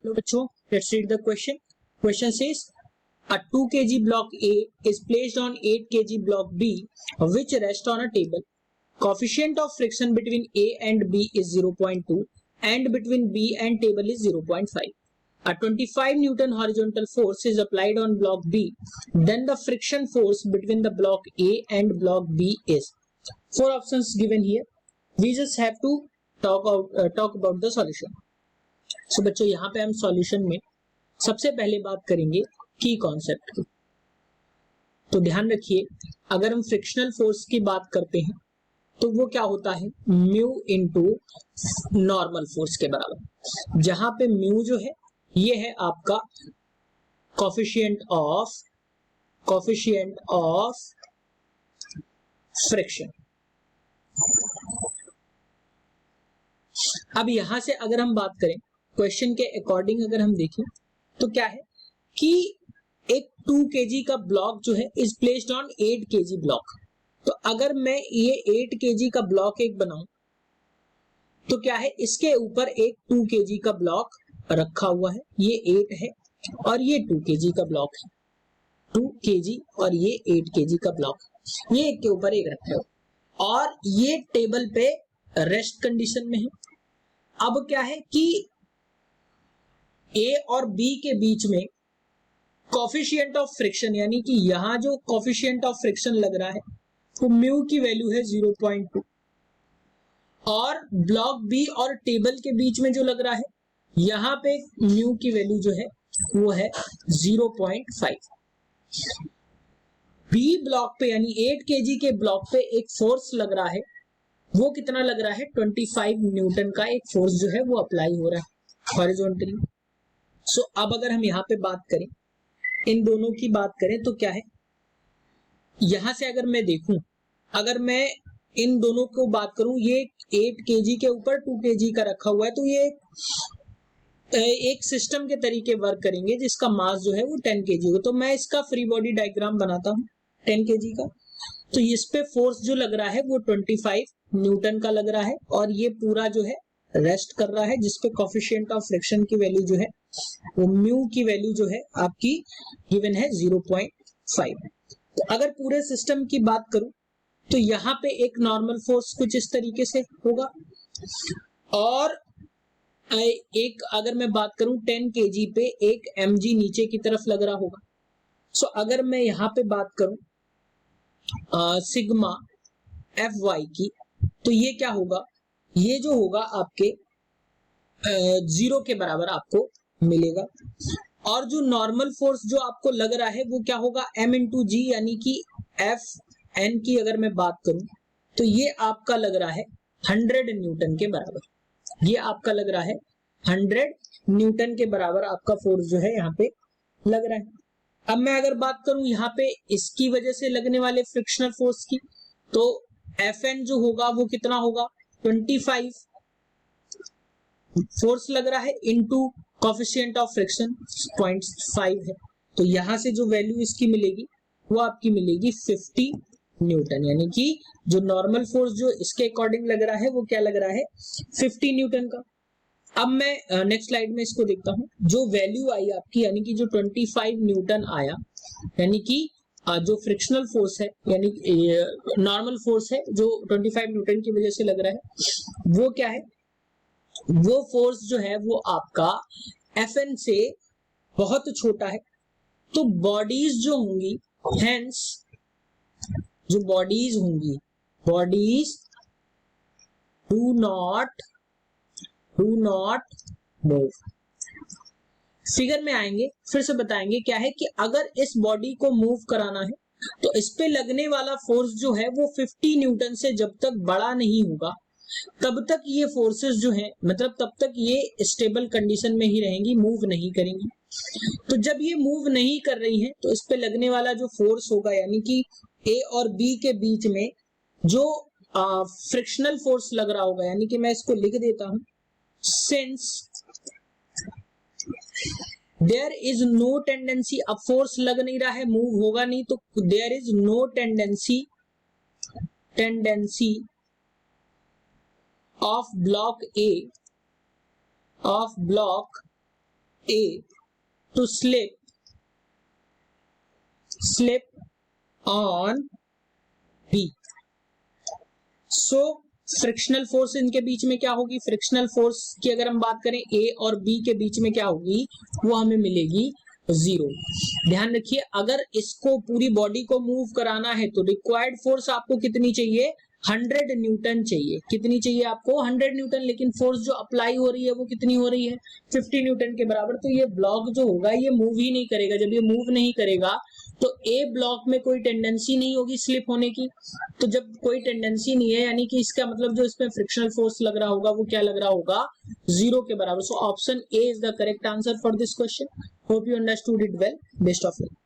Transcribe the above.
Hello बच्चों, let's read the question. Question says a 2 kg block A is placed on 8 kg block B which rest on a table. Coefficient of friction between A and B is 0.2 and between B and table is 0.5. A 25 Newton horizontal force is applied on block B. Then the friction force between the block A and block B is. 4 options given here. We just have to talk about the solution. So बच्चों, यहाँ पे हम solution में सबसे पहले बात करेंगे की कॉन्सेप्ट की. तो ध्यान रखिए, अगर हम फ्रिक्शनल फोर्स की बात करते हैं तो वो क्या होता है, म्यू इनटू नॉर्मल फोर्स के बराबर. जहां पे म्यू जो है ये है आपका कोफिशिएंट ऑफ फ्रिक्शन. अब यहां से अगर हम बात करें क्वेश्चन के अकॉर्डिंग, अगर हम देखें तो क्या है कि एक 2 kg का ब्लॉक जो है is placed on 8 kg block. तो अगर मैं ये 8 kg का ब्लॉक एक बनाऊं तो क्या है, इसके ऊपर एक 2 kg का ब्लॉक रखा हुआ है. ये 8 है और ये 2 kg का ब्लॉक है. 2 kg और ये 8 kg का ब्लॉक, ये एक के ऊपर एक रखा है और ये टेबल पे रेस्ट कंडीशन में है. अब क्या है कि ए और बी के बीच में कोफिशिएंट ऑफ फ्रिक्शन, यानी कि यहां जो कोफिशिएंट ऑफ फ्रिक्शन लग रहा है वो म्यू की वैल्यू है 0.2 और ब्लॉक बी और टेबल के बीच में जो लग रहा है यहां पे म्यू की वैल्यू जो है वो है 0.5. बी ब्लॉक पे यानी 8 kg के ब्लॉक पे एक फोर्स लग रहा है, वो कितना लग रहा है, 25 न्यूटन का एक फोर्स जो है वो अप्लाई हो रहा है हॉरिजॉन्टली. सो अब अगर हम यहाँ पे बात करें, इन दोनों की बात करें तो क्या है, यहां से अगर मैं देखूं, अगर मैं इन दोनों को बात करूं, ये 8 kg के ऊपर 2 kg का रखा हुआ है, तो ये एक सिस्टम के तरीके वर्क करेंगे जिसका मास जो है वो 10 kg हो. तो मैं इसका फ्री बॉडी डायग्राम बनाता हूं 10 kg का. तो इस पे फोर्स जो लग रहा है वो 25 न्यूटन का लग रहा है और ये पूरा जो है रेस्ट कर रहा है, जिसपे कोफिशिएंट ऑफ फ्रिक्शन की वैल्यू जो है वो म्यू की वैल्यू जो है आपकी गिवन है 0.5. तो अगर पूरे सिस्टम की बात करूं तो यहाँ पे एक नॉर्मल फोर्स कुछ इस तरीके से होगा और एक अगर मैं बात करूं 10 kg पे एक mg नीचे की तरफ लग रहा होगा. सो अगर मैं यहाँ पे बात करूं सिग्मा Fy की, तो ये क्या होगा, ये जो होगा आपके 0 के बराबर आपको मिलेगा. और जो नॉर्मल फोर्स जो आपको लग रहा है वो क्या होगा, m इंटू जी, यानी कि Fn की अगर मैं बात करूं तो ये आपका लग रहा है 100 न्यूटन के बराबर. ये आपका लग रहा है 100 न्यूटन के बराबर आपका फोर्स जो है यहाँ पे लग रहा है. अब मैं अगर बात करूं यहाँ पे इसकी वजह से लगने वाले फ्रिक्शनल फोर्स की, तो Fn जो होगा वो कितना होगा, 25 फोर्स लग रहा है इनटू कोफिशिएंट ऑफ फ्रिक्शन 0.5 है. तो यहां से जो वैल्यू इसकी मिलेगी वो आपकी मिलेगी 50 न्यूटन, यानी कि जो नॉर्मल फोर्स जो इसके अकॉर्डिंग लग रहा है वो क्या लग रहा है, 50 न्यूटन का. अब मैं नेक्स्ट स्लाइड में इसको देखता हूं. जो वैल्यू आई आपकी, यानी कि जो 25 न्यूटन आया, यानी कि जो फ्रिक्शनल फोर्स है, यानी नॉर्मल फोर्स है जो 25 न्यूटन की वजह से लग रहा है, वो क्या है, वो फोर्स जो है वो आपका Fn से बहुत छोटा है. तो बॉडीज जो होंगी, हेंस जो बॉडीज होंगी, bodies do not move. Figure में आएंगे फिर से बताएंगे क्या है कि अगर इस बॉडी को मूव कराना है तो इस पे लगने वाला फोर्स जो है वो 50 न्यूटन से जब तक बड़ा नहीं होगा तब तक ये फोर्सेस जो है, मतलब तब तक ये स्टेबल कंडीशन में ही रहेंगी, मूव नहीं करेंगी. तो जब ये मूव नहीं कर रही हैं तो इस पे लगने वाला जो फोर्स होगा, यानी कि ए और बी के बीच में जो फ्रिक्शनल फोर्स लग रहा होगा, यानी कि मैं इसको लिख देता हूं, since there is no tendency, अब फोर्स लग नहीं रहा है, मूव होगा नहीं, तो there is no tendency of block A to slip on B. So frictional force इनके बीच में क्या होगी, फ्रिक्शनल फोर्स की अगर हम बात करें A और B के बीच में क्या होगी, वो हमें मिलेगी 0। ध्यान रखिए, अगर इसको पूरी बॉडी को मूव कराना है तो रिक्वायर्ड फोर्स आपको कितनी चाहिए, 100 न्यूटन चाहिए। कितनी चाहिए आपको, 100 न्यूटन। लेकिन फोर्स जो अप्लाई हो रही है वो कितनी हो रही है, 50 न्यूटन के बराबर। तो ये ब्लॉक जो होगा ये मूव ही नहीं करेगा। जब ये मूव नहीं करेगा तो ए ब्लॉक में कोई टेंडेंसी नहीं होगी स्लिप होने की। तो जब कोई टेंडेंसी नहीं है, यानी कि इसका मतलब जो इसमें फ्रिक्शनल फोर्स लग रहा होगा वो क्या लग रहा होगा, 0 के बराबर। So option A is the correct answer for this question. Hope you understood it well. Best of luck.